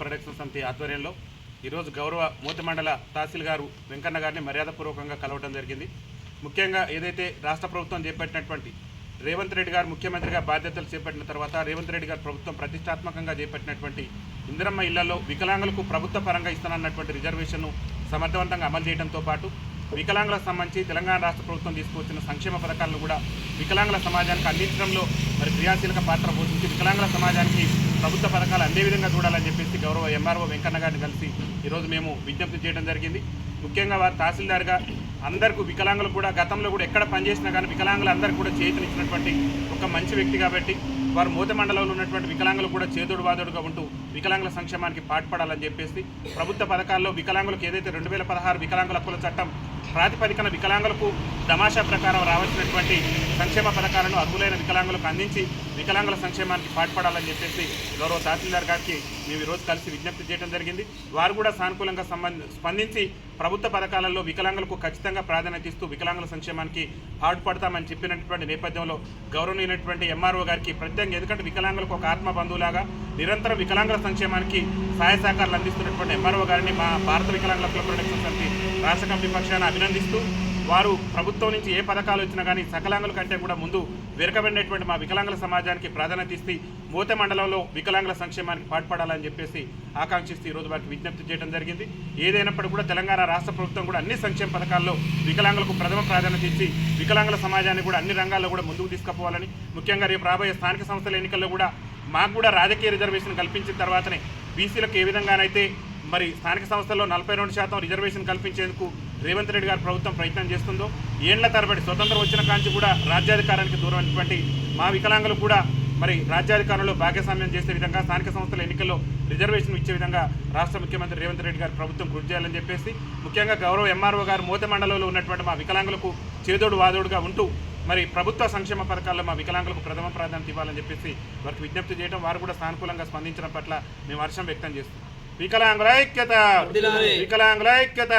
Production సమితి ఆధ్వర్యంలో ఈరోజు గౌరవ మూత మండల తహసీల్ గారు వెంకన్న గారిని మర్యాదపూర్వకంగా కలవడం జరిగింది. ముఖ్యంగా ఏదైతే రాష్ట్ర ప్రభుత్వం చేపట్టినటువంటి రేవంత్ రెడ్డి గారు ముఖ్యమంత్రిగా బాధ్యతలు చేపట్టిన తర్వాత రేవంత్ రెడ్డి గారు ప్రభుత్వం ప్రతిష్టాత్మకంగా చేపట్టినటువంటి ఇందిరమ్మ ఇళ్లలో వికలాంగులకు ప్రభుత్వ పరంగా ఇస్తున్నటువంటి రిజర్వేషన్ను సమర్థవంతంగా అమలు చేయడంతో పాటు వికలాంగులకు సంబంధించి తెలంగాణ రాష్ట్ర ప్రభుత్వం తీసుకువచ్చిన సంక్షేమ పథకాలను కూడా వికలాంగుల సమాజానికి అందించడంలో మరి క్రియాశీలక పాత్ర పోషించి వికలాంగుల సమాజానికి ప్రభుత్వ పథకాలు అందే విధంగా చూడాలని చెప్పేసి గౌరవ ఎంఆర్ఓ వెంకన్న గారిని కలిసి ఈరోజు మేము విజ్ఞప్తి చేయడం జరిగింది. ముఖ్యంగా వారు తహసీల్దార్గా అందరికీ వికలాంగులు కూడా గతంలో కూడా ఎక్కడ పనిచేసినా కానీ వికలాంగులు అందరికీ కూడా చేతునిచ్చినటువంటి ఒక మంచి వ్యక్తి కాబట్టి వారు మూత మండలంలో ఉన్నటువంటి వికలాంగులు కూడా చేదోడు వాదోడుగా ఉంటూ వికలాంగుల సంక్షేమానికి పాటుపడాలని చెప్పేసి ప్రభుత్వ పథకాల్లో వికలాంగులకు ఏదైతే 2016 వికలాంగుల హక్కుల చట్టం ప్రాతిపదికన వికలాంగులకు తమాషా ప్రకారం రావాల్సినటువంటి సంక్షేమ పథకాలను అర్హులైన వికలాంగులకు అందించి వికలాంగుల సంక్షేమానికి పాటుపడాలని చెప్పేసి గౌరవ తహసీల్దార్ గారికి మేము ఈరోజు కలిసి విజ్ఞప్తి చేయడం జరిగింది. వారు కూడా సానుకూలంగా స్పందించి ప్రభుత్వ పథకాలలో వికలాంగులకు ఖచ్చితంగా ప్రాధాన్యత ఇస్తూ వికలాంగుల సంక్షేమానికి పాటుపడతామని చెప్పినటువంటి నేపథ్యంలో గౌరవనీయమైనటువంటి ఎంఆర్ఓ గారికి ప్రత్యేకంగా, ఎందుకంటే వికలాంగులకు ఒక ఆత్మ బంధువులాగా నిరంతరం వికలాంగుల సంక్షేమానికి సహాయ సహకారాలు అందిస్తున్నటువంటి ఎంఆర్ఓ గారిని మా భారత వికలాంగుల ప్రొడక్షన్ సమితి రాష్ట్ర కమిటీ పక్షాన అభినందిస్తూ వారు ప్రభుత్వం నుంచి ఏ పథకాలు వచ్చినా కానీ సకలాంగుల కంటే కూడా ముందు వెనుకబడినటువంటి మా వికలాంగుల సమాజానికి ప్రాధాన్యత ఇస్తే మూత మండలంలో వికలాంగుల సంక్షేమానికి పాటుపడాలని చెప్పేసి ఆకాంక్షిస్తూ ఈరోజు వారికి విజ్ఞప్తి చేయడం జరిగింది. ఏదైనప్పటికీ కూడా తెలంగాణ రాష్ట్ర ప్రభుత్వం కూడా అన్ని సంక్షేమ పథకాల్లో వికలాంగులకు ప్రథమ ప్రాధాన్యత ఇచ్చి వికలాంగుల సమాజాన్ని కూడా అన్ని రంగాల్లో కూడా ముందుకు తీసుకుపోవాలని, ముఖ్యంగా రేపు రాబోయే స్థానిక సంస్థల ఎన్నికల్లో కూడా మాకు కూడా రాజకీయ రిజర్వేషన్ కల్పించిన తర్వాతనే బీసీలకు ఏ విధంగానైతే మరి స్థానిక సంస్థల్లో 42% రిజర్వేషన్ కల్పించేందుకు రేవంత్ రెడ్డి గారు ప్రభుత్వం ప్రయత్నం చేస్తుందో, ఏళ్ల తరబడి స్వతంత్రం వచ్చిన కాంచి కూడా రాజ్యాధికారానికి దూరమైనటువంటి మా వికలాంగులు కూడా మరి రాజ్యాధికారంలో భాగస్వామ్యం చేసే విధంగా స్థానిక సంస్థల ఎన్నికల్లో రిజర్వేషన్ ఇచ్చే విధంగా రాష్ట్ర ముఖ్యమంత్రి రేవంత్ రెడ్డి గారు ప్రభుత్వం కృషి చేయాలని చెప్పేసి, ముఖ్యంగా గౌరవ ఎంఆర్ఓ గారు మూత మండలంలో ఉన్నటువంటి మా వికలాంగులకు చేదోడు వాదోడుగా ఉంటూ మరి ప్రభుత్వ సంక్షేమ పథకాల్లో మా వికలాంగులకు ప్రథమ ప్రాధాన్యత ఇవ్వాలని చెప్పేసి వారికి విజ్ఞప్తి చేయడం, వారు కూడా సానుకూలంగా స్పందించడం పట్ల మేము హర్షం వ్యక్తం చేస్తున్నాం. వికలాంగుల ఐక్యత, వికలాంగుల ఐక్యత.